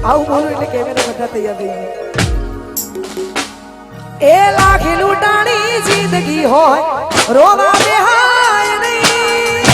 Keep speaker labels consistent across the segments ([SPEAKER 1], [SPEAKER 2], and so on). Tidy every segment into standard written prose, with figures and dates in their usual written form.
[SPEAKER 1] આવું બોલું એટલે કેમેરા બધા તૈયાર થઈ જાય એ લાખી લૂંટાણી જિંદગી હોય રોવા બેહાય નહીં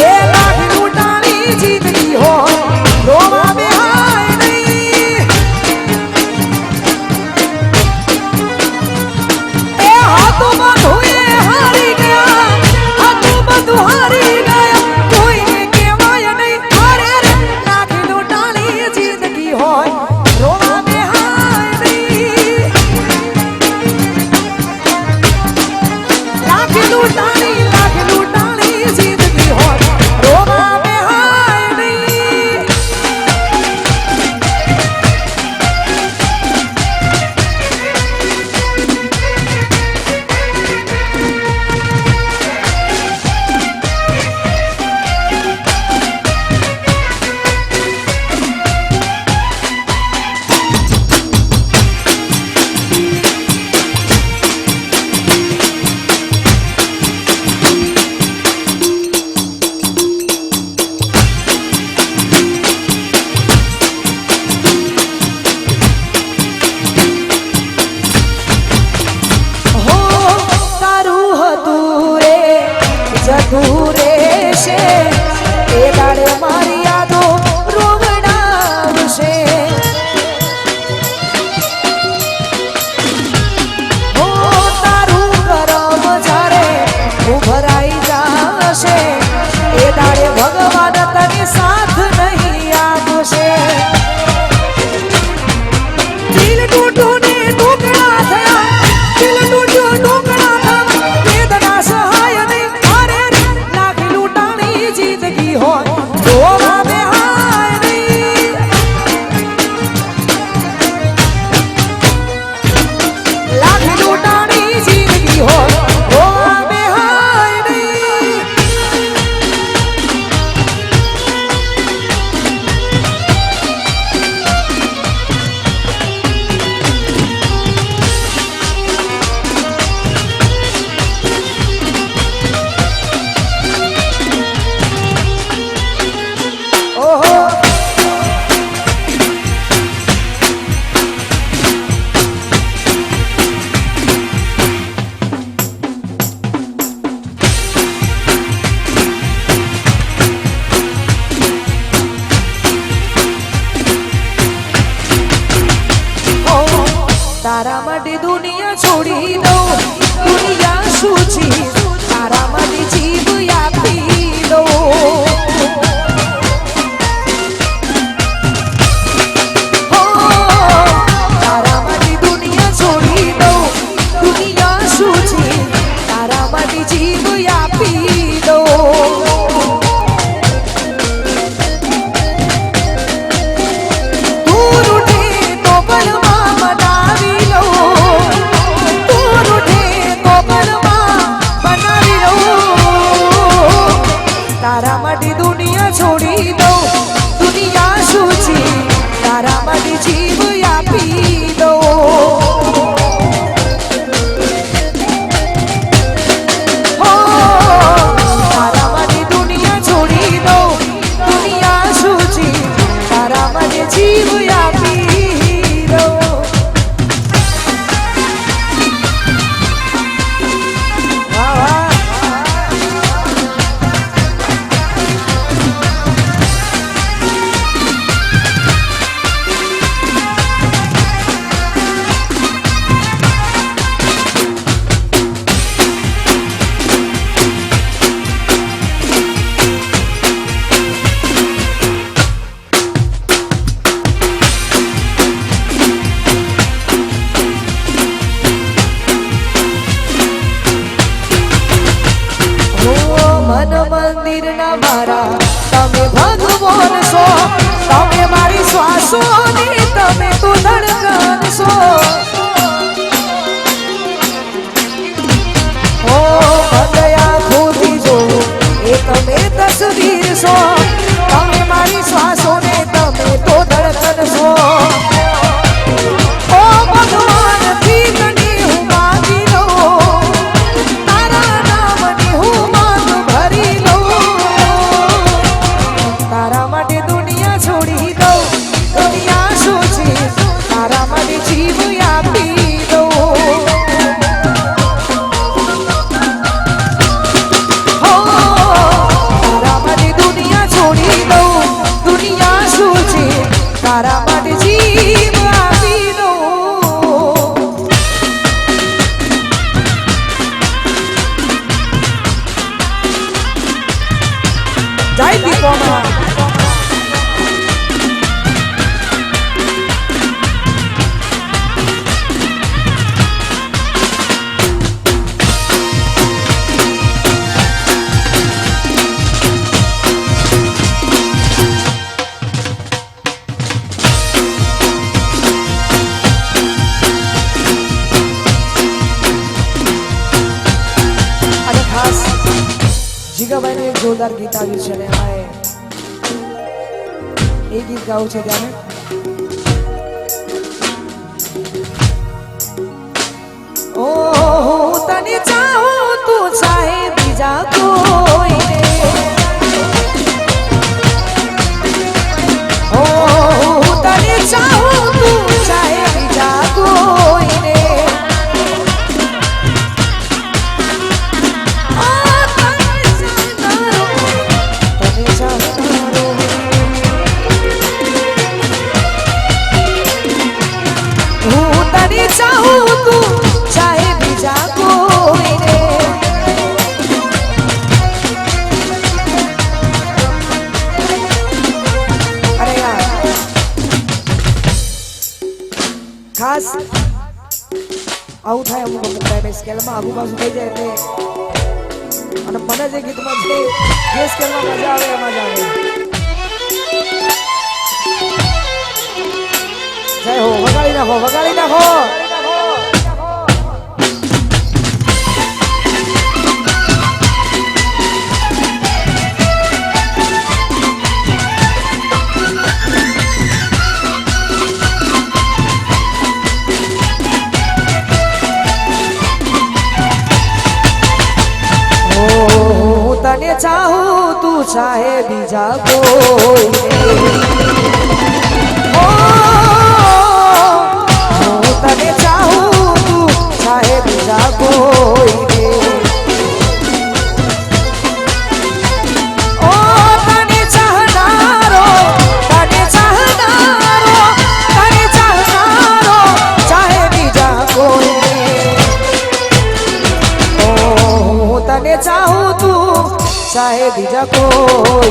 [SPEAKER 1] એ લાખી લૂંટાણી જિંદગી હોય રોવા બેહાય નહીં એ હાથો બધું એ હારી ગયા હાથો બધું હારી ગયા કોઈને કહેવાય નહીં અરે રે લાખી લૂંટાણી જિંદગી હોય રોવા બેહાય નહીં લાખી લૂંટાણી જિંદગી હોય રોવા બેહાય નહીં જતું રહેશે એ દાડે મારી યાદો રોવડાવશે હો તારું કરમ જ્યારે ઉભરાઈ જશે એ દાડે ભગવાન તને સાથ નહીં આપશે દિલ તૂટ્યું ને ટુકડા થયા દિલ તૂટ્યું ટુકડા થયા વેદના સહાય નહીં જિંદગી હોય રોવા બેહાય નહીં લાખી લૂંટાણી જિંદગી હોય રોવા બેહાય નહીં તારા માટે દુનિયા છોડી દઉં દુનિયા શું છે તારા માટે જીવ આપી દઉં તારા માટે દુનિયા છોડી દઉં દુનિયા શું છે તારા માટે જીવ આપી દઉં દૂર ઉઠે તો બળમાં મનાવી તારા માટે દુનિયા છોડી દઉં દુનિયા શું છે તારા માટે જીવ આપી દઉં તારા માટે દુનિયા છોડી દઉં દુનિયા શું છે તારા માટે જીવ આપી દઉં મંદિરના મારા તમે ભગવાન છો તમે મારી શ્વાસોની તમે તો ધડકન છો ઓ બંધયા ખોદી જો એ તમે તસવીર છો તમે મારી શ્વાસોને તમે તો ધડકન છો ઓ ભગવાન થી તને હું માગી લઉં તારા નામની હું માંગ ભરી લઉં તારા માટે જીવ આપી દઉં જય દીપોમાં જીગાભાઈને એક જોરદાર ગીત આવ્યું છે ને એમાં એ ગીત ગાવું છે ત્યારે ઓ તને ચાહું તું ચાહે બીજા કોઈને ઓ તને ચાહું તું ચાહે બીજા કોઈને चाहूं तू चाहे बीजा कोई रे अरे यार खास આવું થાય અમુક અમુક ટાઈમે સ્કેલમાં આગુ બાજુ થઈ જાય એટલે અને મને જે ગીતમાં જે સ્કેલમાં મજા આવે એમાં જ આવે જય હો વગાડી નાખો વગાડી નાખો तने चाहूं तू चाहे बीजा कोई तने चाहूं तू चाहे बीजा कोई ओ तने चाहनारो चाहे बीजा कोई ओ तने चाहूं तू चाहे बीजा कोई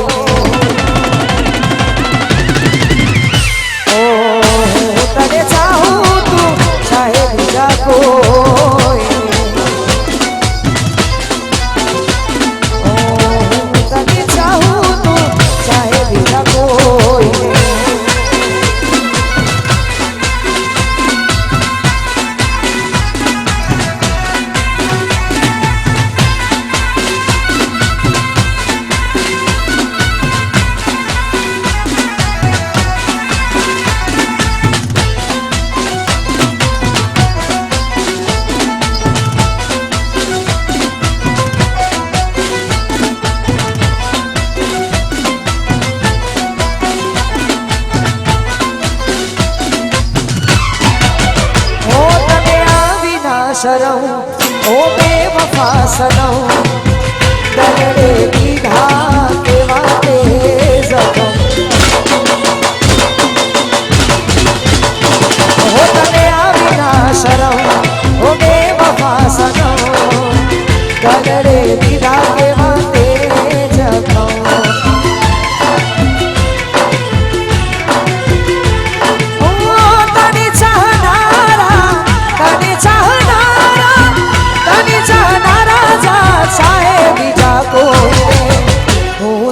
[SPEAKER 1] ओ तने चाहूं तू चाहे बीजा कोई ओ तने चाहूं तू चाहे बीजा कोई शरणं ओ बेवफा सनम दरे दीधा के वाते जखम हो तने आविना शरणं ओ बेवफा सनम दरे दीधा के वाते जखम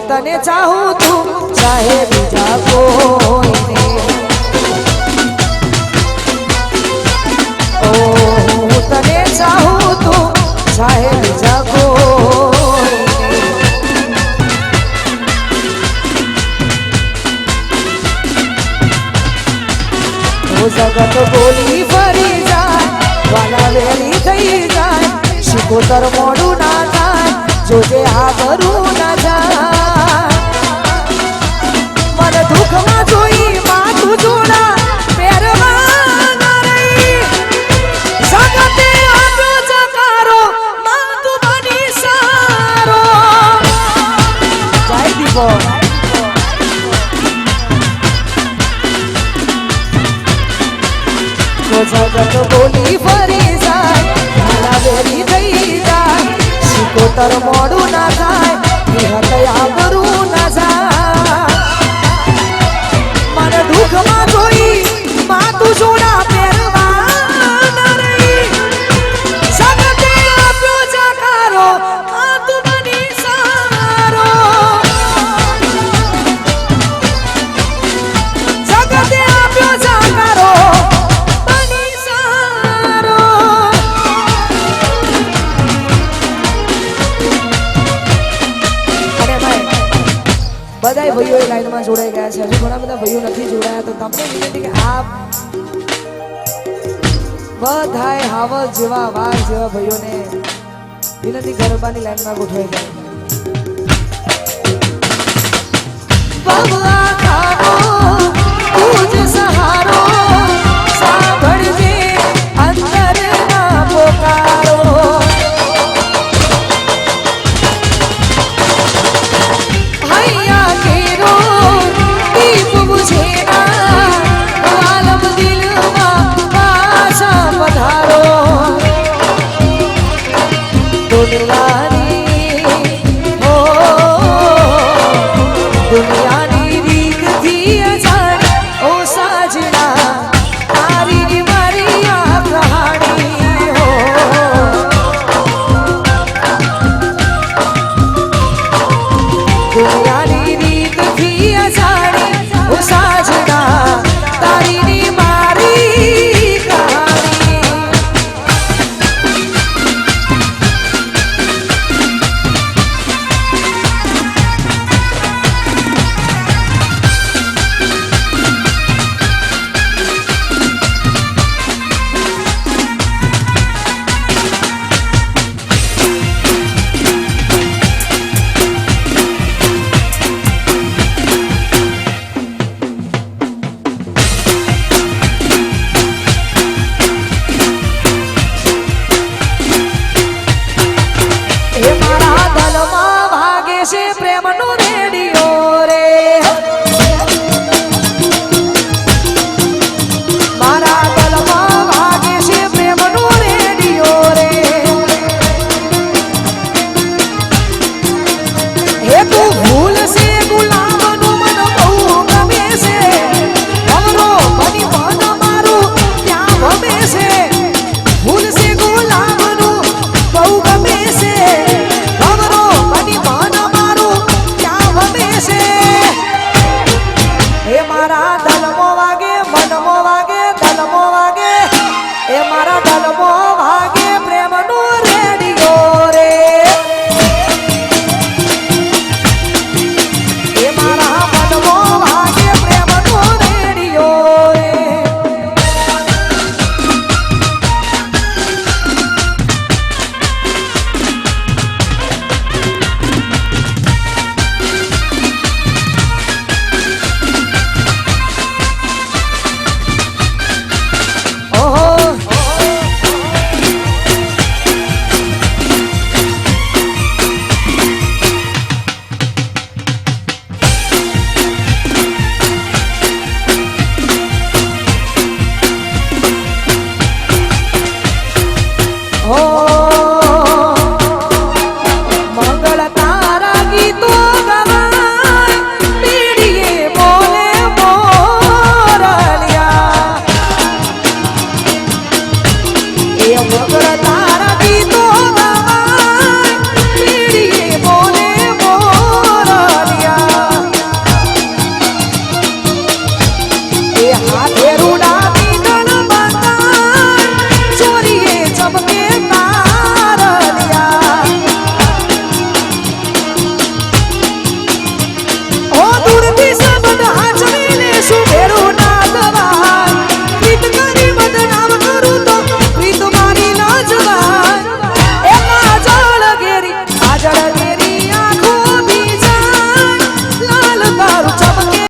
[SPEAKER 1] तने चाहूं तू चाहे बीजा कोई ओ तने चाहूं तू चाहे बीजा कोई ओ जगत बोली फरी जाए वाला वेली थई जाए शिकोतर मोडू ना जाए जोजे आ करू ना जाए मन दुख में जोई माथू जोड़ा पेरवा ना रही जगते आजो जकारो माथू बनी सारो जय दीपो જગત બોલી ફરી જાય મારા વેરી થઈ જાય શિકોતર મોડું ના થાય વિહત આબરૂ ના જાય મને દુઃખમાં જોઈ માતું જોડા પહેરવા ના રહી જગતે આપ્યો જકારો આ તું બની સારો જગતે આપ્યો જકારો બની સારો અરે ભાઈ બધાય ભાઈઓ લાઈનમાં જોડાઈ ગયા છે હજુ ઘણા બધા ભાઈઓ નથી જોડાયા તો તમને વિનંતી કે આપ બધાય હાવલ જેવા વાઘ જેવા ભાઈઓને વિનંતી ગરબાની લાઈનમાં ગોઠવાઈ જાય બાબા ખાઓ